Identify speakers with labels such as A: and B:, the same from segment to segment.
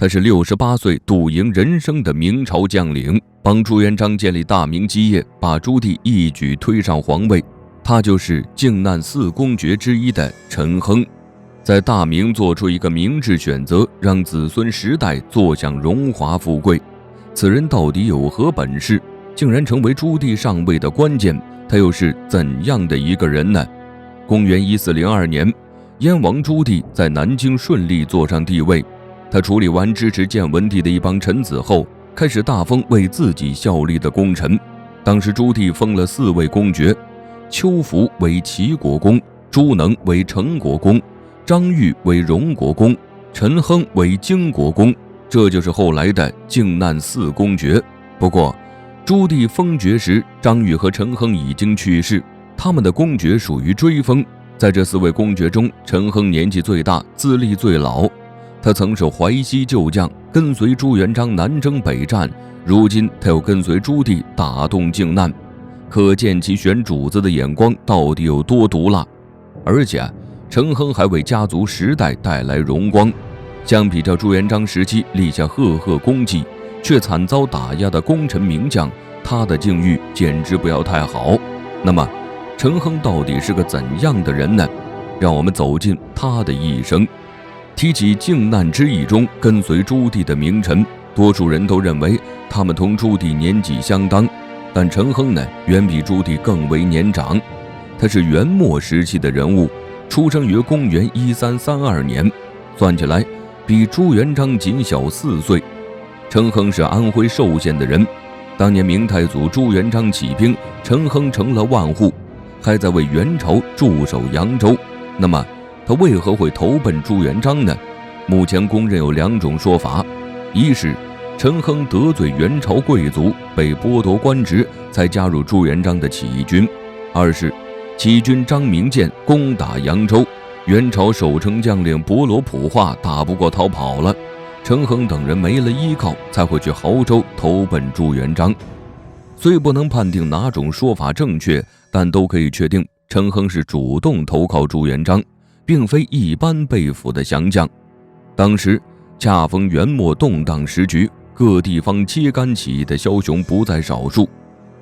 A: 他是68岁赌赢人生的明朝将领，帮朱元璋建立大明基业，把朱棣一举推上皇位。他就是靖难4公爵之一的陈亨，在大明做出一个明智选择，让子孙10代坐享荣华富贵。此人到底有何本事，竟然成为朱棣上位的关键？他又是怎样的一个人呢？公元1402年，燕王朱棣在南京顺利坐上帝位。他处理完支持建文帝的一帮臣子后，开始大封为自己效力的功臣。当时朱棣封了4位公爵，邱福为齐国公，朱能为成国公，张玉为荣国公，陈亨为荆国公，这就是后来的靖难4公爵。不过朱棣封爵时，张玉和陈亨已经去世，他们的公爵属于追封。在这4位公爵中，陈亨年纪最大，资历最老。他曾是淮西旧将，跟随朱元璋南征北战，如今他又跟随朱棣打动靖难，可见其选主子的眼光到底有多毒辣。而且陈亨还为家族10代带来荣光，相比较朱元璋时期立下赫赫功绩却惨遭打压的功臣名将，他的境遇简直不要太好。那么陈亨到底是个怎样的人呢？让我们走进他的一生。提起靖难之役中跟随朱棣的名臣，多数人都认为他们同朱棣年纪相当，但陈亨呢，远比朱棣更为年长。他是元末时期的人物，出生于公元1332年，算起来比朱元璋仅小4岁。陈亨是安徽寿县的人，当年明太祖朱元璋起兵，陈亨成了万户，还在为元朝驻守扬州。那么他为何会投奔朱元璋呢？目前公认有2种说法，一是陈亨得罪元朝贵族，被剥夺官职，才加入朱元璋的起义军；二是起义军张明建攻打扬州，元朝守城将领博罗普化打不过逃跑了，陈亨等人没了依靠，才会去亳州投奔朱元璋。虽不能判定哪种说法正确，但都可以确定陈亨是主动投靠朱元璋，并非一般被俘的降将。当时恰逢元末动荡时局，各地方揭竿起义的枭雄不在少数，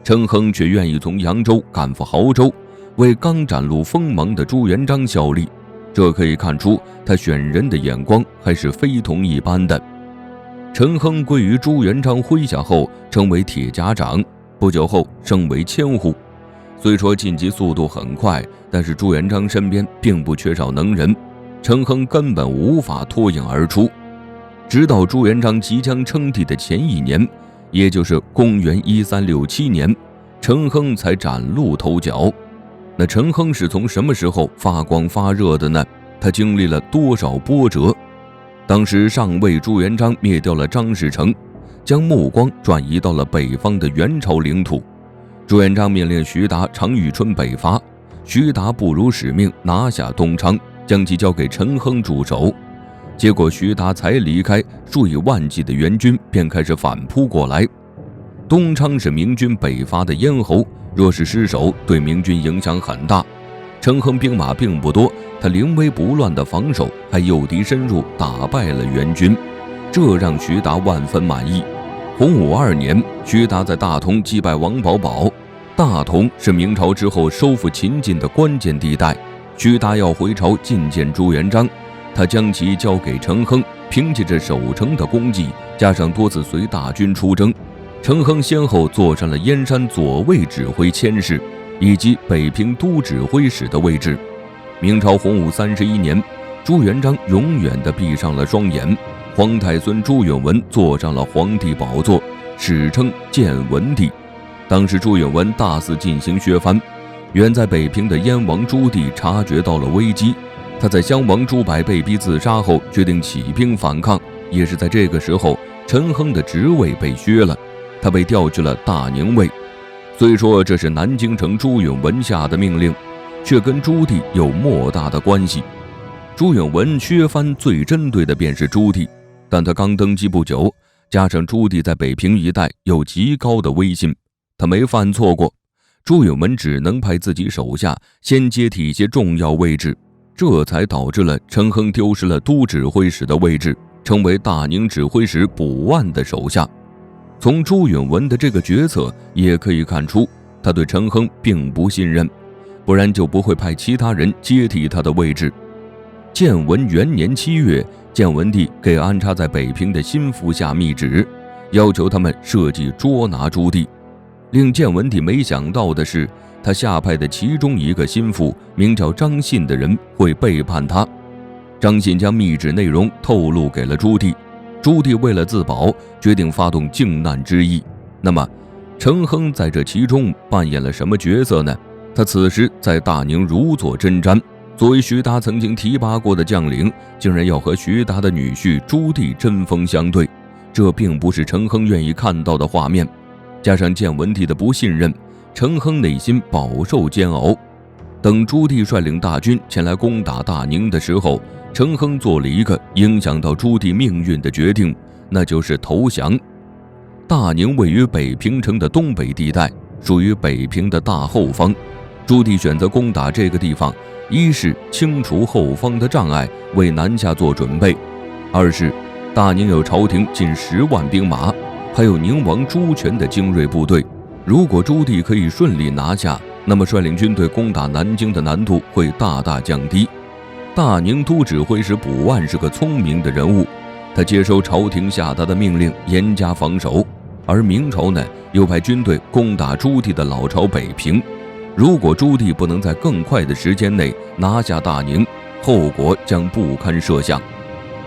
A: 陈亨却愿意从扬州赶赴亳州，为刚展露锋芒的朱元璋效力。这可以看出他选人的眼光还是非同一般的。陈亨归于朱元璋麾下后，成为铁甲长，不久后升为千户。虽说晋级速度很快，但是朱元璋身边并不缺少能人，陈亨根本无法脱颖而出。直到朱元璋即将称帝的前1年，也就是公元1367年，陈亨才崭露头角。那陈亨是从什么时候发光发热的呢？他经历了多少波折？当时上位朱元璋灭掉了张士诚，将目光转移到了北方的元朝领土。朱元璋命令徐达、常遇春北伐，徐达不辱使命，拿下东昌，将其交给陈亨驻守。结果徐达才离开，数以万计的元军便开始反扑过来。东昌是明军北伐的咽喉，若是失守，对明军影响很大。陈亨兵马并不多，他临危不乱的防守，还诱敌深入，打败了元军，这让徐达万分满意。洪武2年，徐达在大同击败王保保。大同是明朝之后收复秦晋的关键地带，徐达要回朝觐见朱元璋，他将其交给陈亨，凭借着守城的功绩，加上多次随大军出征，陈亨先后坐上了燕山左卫指挥佥事以及北平都指挥使的位置。明朝洪武31年，朱元璋永远地闭上了双眼，皇太孙朱允炆坐上了皇帝宝座，史称建文帝。当时朱允炆大肆进行削藩，远在北平的燕王朱棣察觉到了危机，他在襄王朱柏被逼自杀后，决定起兵反抗。也是在这个时候，陈亨的职位被削了，他被调去了大宁卫。虽说这是南京城朱允炆下的命令，却跟朱棣有莫大的关系。朱允炆削藩最针对的便是朱棣，但他刚登基不久，加上朱棣在北平一带有极高的威信，他没犯错过，朱允炆只能派自己手下先接替一些重要位置，这才导致了陈亨丢失了都指挥使的位置，成为大宁指挥使卜万的手下。从朱允文的这个决策也可以看出，他对陈亨并不信任，不然就不会派其他人接替他的位置。建文元年7月，建文帝给安插在北平的心腹下密旨，要求他们设计捉拿朱棣。令建文帝没想到的是，他下派的其中一个心腹名叫张信的人会背叛他。张信将密旨内容透露给了朱棣，朱棣为了自保，决定发动靖难之役。那么陈亨在这其中扮演了什么角色呢？他此时在大宁如坐针毡，作为徐达曾经提拔过的将领，竟然要和徐达的女婿朱棣针锋相对，这并不是陈亨愿意看到的画面。加上建文帝的不信任，陈亨内心饱受煎熬。等朱棣率领大军前来攻打大宁的时候，陈亨做了一个影响到朱棣命运的决定，那就是投降。大宁位于北平城的东北地带，属于北平的大后方。朱棣选择攻打这个地方，一是清除后方的障碍，为南下做准备；二是大宁有朝廷近10万兵马，还有宁王朱权的精锐部队。如果朱棣可以顺利拿下，那么率领军队攻打南京的难度会大大降低。大宁都指挥使卜万是个聪明的人物，他接收朝廷下达的命令，严加防守。而明朝呢，又派军队攻打朱棣的老巢北平。如果朱棣不能在更快的时间内拿下大宁，后果将不堪设想。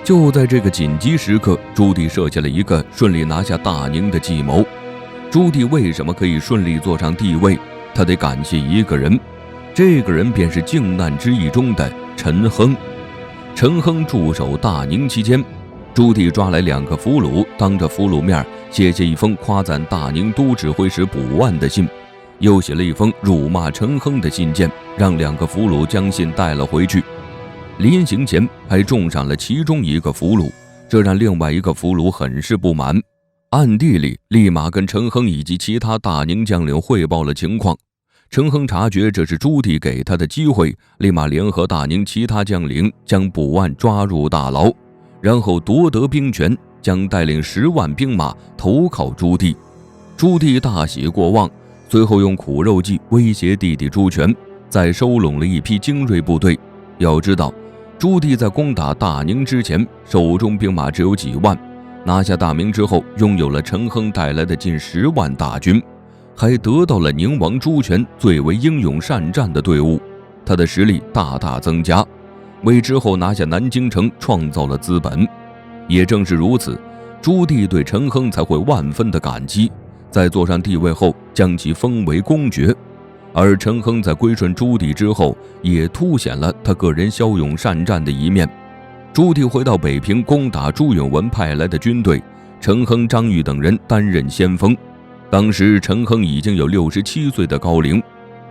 A: 就在这个紧急时刻，朱棣设下了一个顺利拿下大宁的计谋。朱棣为什么可以顺利坐上帝位？他得感谢一个人，这个人便是靖难之役中的陈亨。陈亨驻守大宁期间，朱棣抓来2个俘虏，当着俘虏面写下一封夸赞大宁都指挥使卜万的信，又写了一封辱骂陈亨的信件，让2个俘虏将信带了回去。临行前还重赏了其中一个俘虏，这让另外一个俘虏很是不满，暗地里立马跟陈亨以及其他大宁将领汇报了情况。陈亨察觉这是朱棣给他的机会，立马联合大宁其他将领将卜万抓入大牢，然后夺得兵权，将带领10万兵马投靠朱棣。朱棣大喜过望，随后用苦肉计威胁弟弟朱权，再收拢了一批精锐部队。要知道，朱棣在攻打大宁之前，手中兵马只有几万，拿下大明之后，拥有了陈亨带来的近10万大军，还得到了宁王朱权最为英勇善战的队伍，他的实力大大增加，为之后拿下南京城创造了资本。也正是如此，朱棣对陈亨才会万分的感激，在坐上帝位后将其封为公爵。而陈亨在归顺朱棣之后，也凸显了他个人骁勇善战的一面。朱棣回到北平攻打朱允文派来的军队，陈亨、张玉等人担任先锋。当时陈亨已经有67岁的高龄，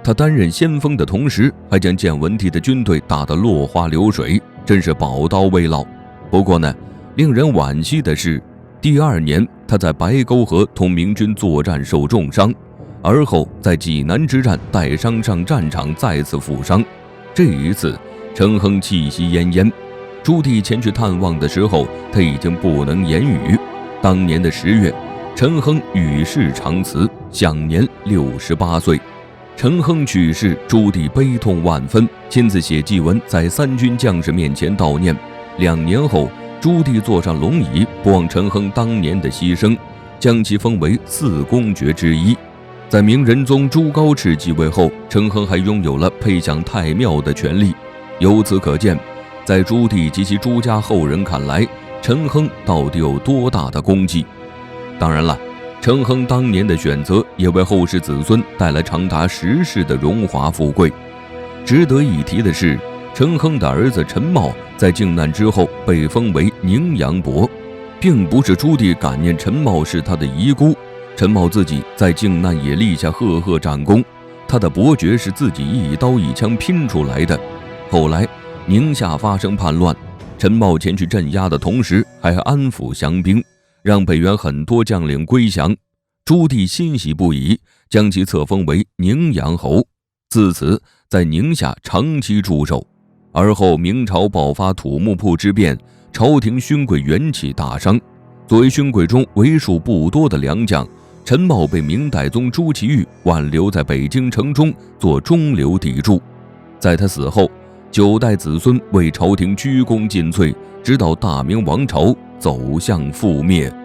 A: 他担任先锋的同时，还将建文帝的军队打得落花流水，真是宝刀未老。不过呢，令人惋惜的是，第2年他在白沟河同明军作战受重伤，而后在济南之战带伤上战场再次负伤。这一次陈亨气息奄奄，朱棣前去探望的时候，他已经不能言语。当年的10月，陈亨与世长辞，享年68岁。陈亨去世，朱棣悲痛万分，亲自写祭文在3军将士面前悼念。2年后，朱棣坐上龙椅，不忘陈亨当年的牺牲，将其封为4公爵之一。在明仁宗朱高炽继位后，陈亨还拥有了配享太庙的权利。由此可见，在朱棣及其朱家后人看来，陈亨到底有多大的功绩？当然了，陈亨当年的选择也为后世子孙带来长达10世的荣华富贵。值得一提的是，陈亨的儿子陈茂在靖难之后被封为宁阳伯，并不是朱棣感念陈茂是他的遗孤，陈茂自己在靖难也立下赫赫战功，他的伯爵是自己一刀一枪拼出来的。后来宁夏发生叛乱，陈茂前去镇压的同时，还安抚降兵，让北原很多将领归降。朱棣欣喜不已，将其册封为宁阳侯，自此在宁夏长期驻守。而后明朝爆发土木堡之变，朝廷勋贵元气大伤。作为勋贵中为数不多的良将，陈茂被明代宗朱祁钰挽留在北京城中做中流砥柱。在他死后，9代子孙为朝廷鞠躬尽瘁，直到大明王朝走向覆灭。